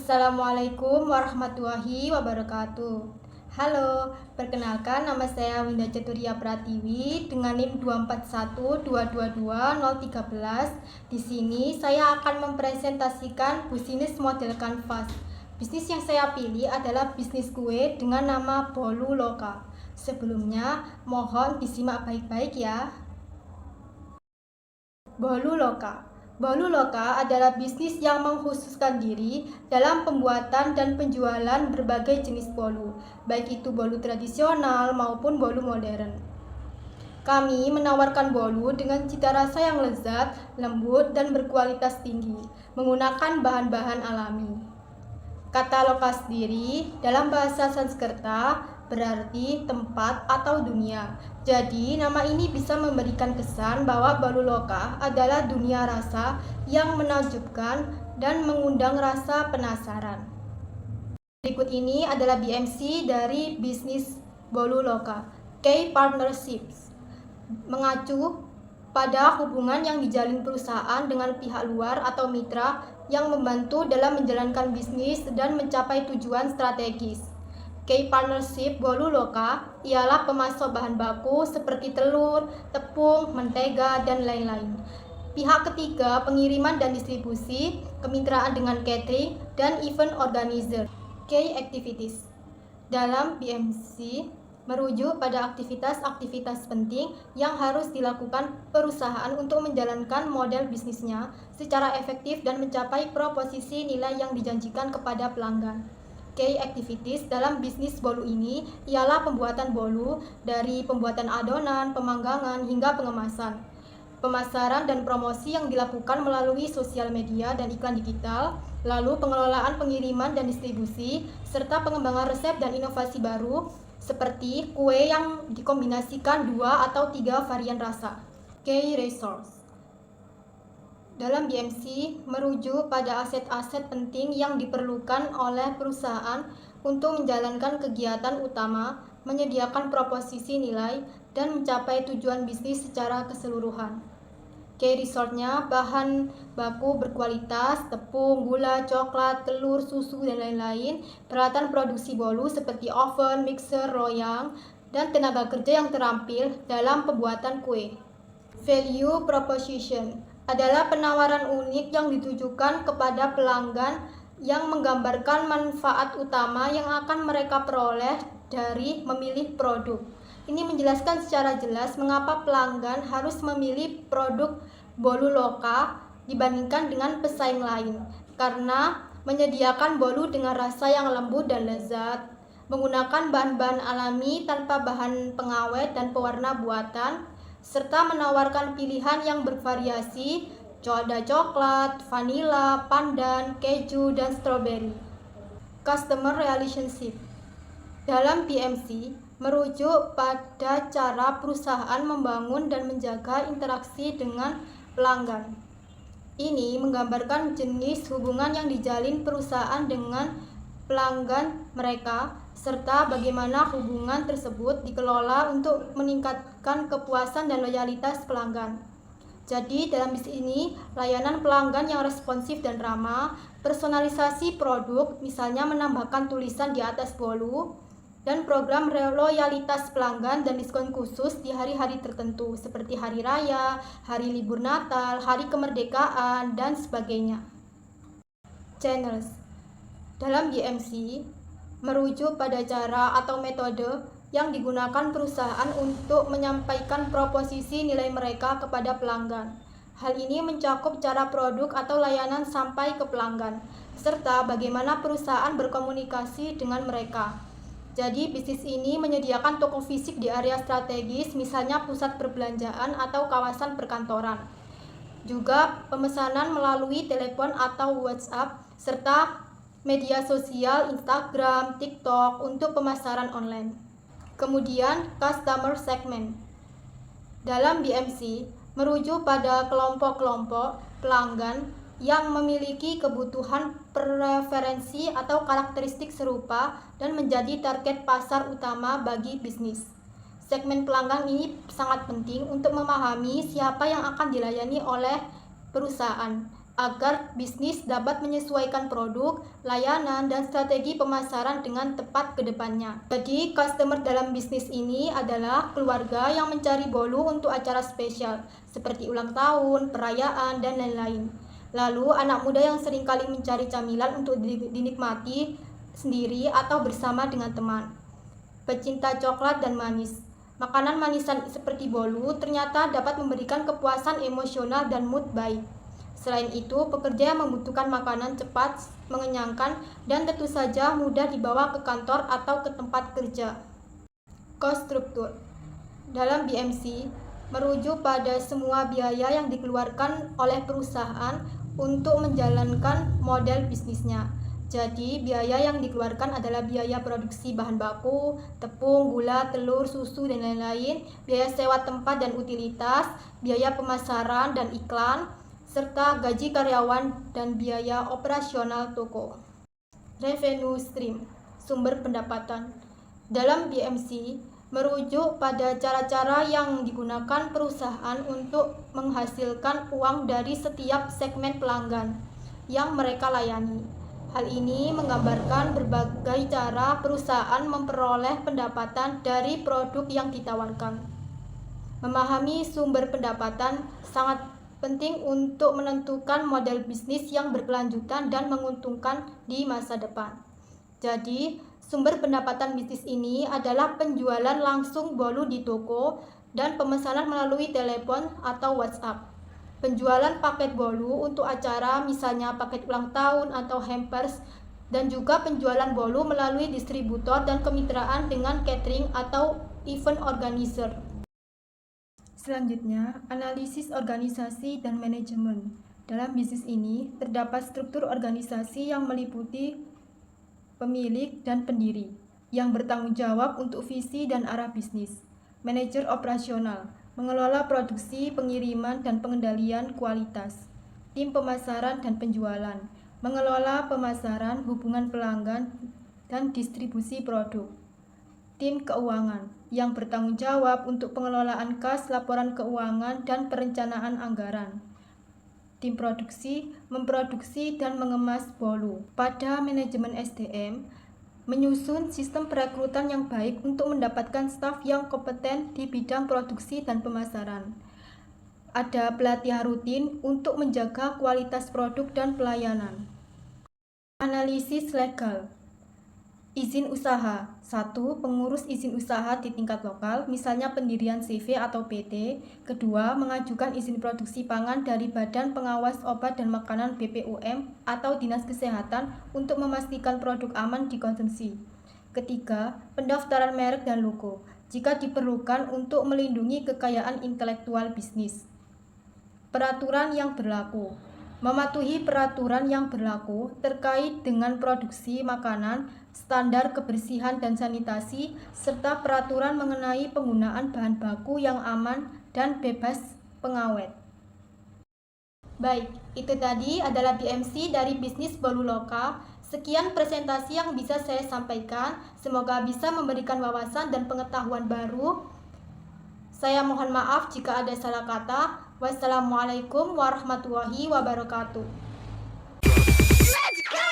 Assalamualaikum warahmatullahi wabarakatuh. Halo, perkenalkan nama saya Winda Ceturia Pratiwi dengan NIM 2412222013. Di sini saya akan mempresentasikan bisnis model kanvas. Bisnis yang saya pilih adalah bisnis kue dengan nama Bolu Loka. Sebelumnya, mohon disimak baik-baik ya. Bolu Loka. Bolu Loka adalah bisnis yang mengkhususkan diri dalam pembuatan dan penjualan berbagai jenis bolu, baik itu bolu tradisional maupun bolu modern. Kami menawarkan bolu dengan cita rasa yang lezat, lembut, dan berkualitas tinggi, menggunakan bahan-bahan alami. Kata loka sendiri dalam bahasa Sanskerta berarti tempat atau dunia. Jadi, nama ini bisa memberikan kesan bahwa Bolu Loka adalah dunia rasa yang menakjubkan dan mengundang rasa penasaran. Berikut ini adalah BMC dari bisnis Bolu Loka. Key Partnerships mengacu pada hubungan yang dijalin perusahaan dengan pihak luar atau mitra yang membantu dalam menjalankan bisnis dan mencapai tujuan strategis. Key Partnership Bolu Loka ialah pemasok bahan baku seperti telur, tepung, mentega, dan lain-lain. Pihak ketiga pengiriman dan distribusi, kemitraan dengan catering, dan event organizer. Key Activities dalam BMC merujuk pada aktivitas-aktivitas penting yang harus dilakukan perusahaan untuk menjalankan model bisnisnya secara efektif dan mencapai proposisi nilai yang dijanjikan kepada pelanggan. Key activities dalam bisnis bolu ini ialah pembuatan bolu dari pembuatan adonan, pemanggangan, hingga pengemasan. Pemasaran dan promosi yang dilakukan melalui sosial media dan iklan digital, lalu pengelolaan pengiriman dan distribusi, serta pengembangan resep dan inovasi baru, seperti kue yang dikombinasikan 2 atau 3 varian rasa. Key Resource dalam BMC merujuk pada aset-aset penting yang diperlukan oleh perusahaan untuk menjalankan kegiatan utama, menyediakan proposisi nilai, dan mencapai tujuan bisnis secara keseluruhan. Key resource-nya bahan baku berkualitas, tepung, gula, coklat, telur, susu, dan lain-lain, peralatan produksi bolu seperti oven, mixer, loyang, dan tenaga kerja yang terampil dalam pembuatan kue. Value Proposition adalah penawaran unik yang ditujukan kepada pelanggan yang menggambarkan manfaat utama yang akan mereka peroleh dari memilih produk. Ini menjelaskan secara jelas mengapa pelanggan harus memilih produk Bolu Loka dibandingkan dengan pesaing lain, karena menyediakan bolu dengan rasa yang lembut dan lezat, menggunakan bahan-bahan alami tanpa bahan pengawet dan pewarna buatan, serta menawarkan pilihan yang bervariasi, ada coklat, vanila, pandan, keju, dan stroberi. Customer Relationship dalam BMC merujuk pada cara perusahaan membangun dan menjaga interaksi dengan pelanggan. Ini menggambarkan jenis hubungan yang dijalin perusahaan dengan pelanggan mereka, serta bagaimana hubungan tersebut dikelola untuk meningkatkan kepuasan dan loyalitas pelanggan. Jadi dalam bisnis ini, layanan pelanggan yang responsif dan ramah, personalisasi produk, misalnya menambahkan tulisan di atas bolu, dan program loyalitas pelanggan dan diskon khusus di hari-hari tertentu seperti hari raya, hari libur Natal, hari kemerdekaan, dan sebagainya. Channels dalam BMC merujuk pada cara atau metode yang digunakan perusahaan untuk menyampaikan proposisi nilai mereka kepada pelanggan. Hal ini mencakup cara produk atau layanan sampai ke pelanggan, serta bagaimana perusahaan berkomunikasi dengan mereka. Jadi, bisnis ini menyediakan toko fisik di area strategis, misalnya pusat perbelanjaan atau kawasan perkantoran. Juga pemesanan melalui telepon atau WhatsApp, serta media sosial Instagram, TikTok untuk pemasaran online. Kemudian, Customer Segment dalam BMC merujuk pada kelompok-kelompok pelanggan yang memiliki kebutuhan preferensi atau karakteristik serupa dan menjadi target pasar utama bagi bisnis. Segmen pelanggan ini sangat penting untuk memahami siapa yang akan dilayani oleh perusahaan. agar bisnis dapat menyesuaikan produk, layanan, dan strategi pemasaran dengan tepat ke depannya. Jadi, customer dalam bisnis ini adalah keluarga yang mencari bolu untuk acara spesial, seperti ulang tahun, perayaan, dan lain-lain. Lalu, anak muda yang seringkali mencari camilan untuk dinikmati sendiri atau bersama dengan teman. Pecinta coklat dan manis. Makanan manisan seperti bolu ternyata dapat memberikan kepuasan emosional dan mood baik. Selain itu, pekerja yang membutuhkan makanan cepat, mengenyangkan, dan tentu saja mudah dibawa ke kantor atau ke tempat kerja. Cost structure dalam BMC merujuk pada semua biaya yang dikeluarkan oleh perusahaan untuk menjalankan model bisnisnya. Jadi, biaya yang dikeluarkan adalah biaya produksi bahan baku, tepung, gula, telur, susu, dan lain-lain, biaya sewa tempat dan utilitas, biaya pemasaran dan iklan, serta gaji karyawan dan biaya operasional toko. Revenue stream, sumber pendapatan. Dalam BMC, merujuk pada cara-cara yang digunakan perusahaan untuk menghasilkan uang dari setiap segmen pelanggan yang mereka layani. Hal ini menggambarkan berbagai cara perusahaan memperoleh pendapatan dari produk yang ditawarkan. Memahami sumber pendapatan sangat penting untuk menentukan model bisnis yang berkelanjutan dan menguntungkan di masa depan. Jadi, sumber pendapatan bisnis ini adalah penjualan langsung bolu di toko dan pemesanan melalui telepon atau WhatsApp. Penjualan paket bolu untuk acara, misalnya paket ulang tahun atau hampers, dan juga penjualan bolu melalui distributor dan kemitraan dengan catering atau event organizer. Selanjutnya, analisis organisasi dan manajemen. Dalam bisnis ini, terdapat struktur organisasi yang meliputi pemilik dan pendiri, yang bertanggung jawab untuk visi dan arah bisnis. Manajer operasional, mengelola produksi, pengiriman, dan pengendalian kualitas. Tim pemasaran dan penjualan, mengelola pemasaran, hubungan pelanggan, dan distribusi produk. Tim keuangan, yang bertanggung jawab untuk pengelolaan kas, laporan keuangan, dan perencanaan anggaran. Tim produksi, memproduksi dan mengemas bolu. Pada manajemen SDM, menyusun sistem perekrutan yang baik untuk mendapatkan staf yang kompeten di bidang produksi dan pemasaran. Ada pelatihan rutin untuk menjaga kualitas produk dan pelayanan. Analisis legal. Izin usaha. 1. Pengurus izin usaha di tingkat lokal, misalnya pendirian CV atau PT. 2. Mengajukan izin produksi pangan dari Badan Pengawas Obat dan Makanan BPOM atau Dinas Kesehatan untuk memastikan produk aman dikonsumsi. 3. Pendaftaran merek dan logo, jika diperlukan untuk melindungi kekayaan intelektual bisnis. Peraturan yang berlaku. Mematuhi peraturan yang berlaku terkait dengan produksi makanan, standar kebersihan dan sanitasi, serta peraturan mengenai penggunaan bahan baku yang aman dan bebas pengawet. Baik, itu tadi adalah BMC dari bisnis bolu loka. Sekian presentasi yang bisa saya sampaikan. Semoga bisa memberikan wawasan dan pengetahuan baru. Saya mohon maaf jika ada salah kata. Wassalamualaikum warahmatullahi wabarakatuh. Let's go!